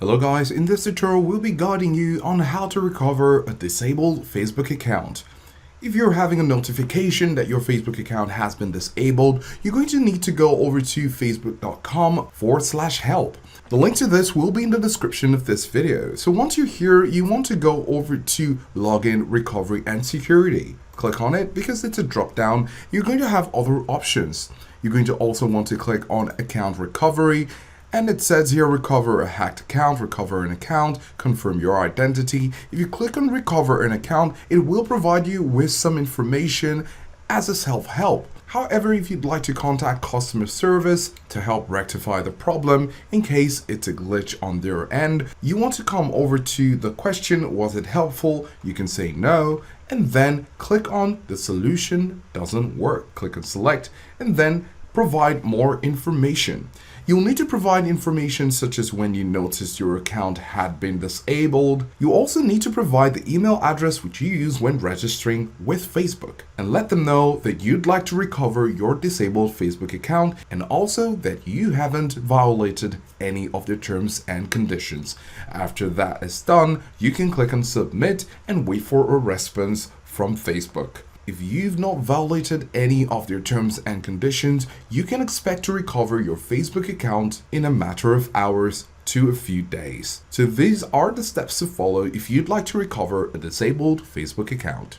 Hello guys, in this tutorial we'll be guiding you on how to recover a disabled Facebook account. If you're having a notification that your Facebook account has been disabled, you're going to need to go over to facebook.com/help. The link to this will be in the description of this video. So once you're here, you want to go over to Login, Recovery and Security. Click on it because it's a drop down. You're going to have other options. You're going to also want to click on Account Recovery. And it says here, recover a hacked account, recover an account, confirm your identity. If you click on recover an account, it will provide you with some information as a self-help. However, if you'd like to contact customer service to help rectify the problem in case it's a glitch on their end, you want to come over to the question, was it helpful? You can say no, and then click on the solution doesn't work. Click on select, and then provide more information. You'll need to provide information such as when you noticed your account had been disabled. You also need to provide the email address which you use when registering with Facebook and let them know that you'd like to recover your disabled Facebook account and also that you haven't violated any of their terms and conditions. After that is done, you can click on submit and wait for a response from Facebook. If you've not violated any of their terms and conditions, you can expect to recover your Facebook account in a matter of hours to a few days. So these are the steps to follow if you'd like to recover a disabled Facebook account.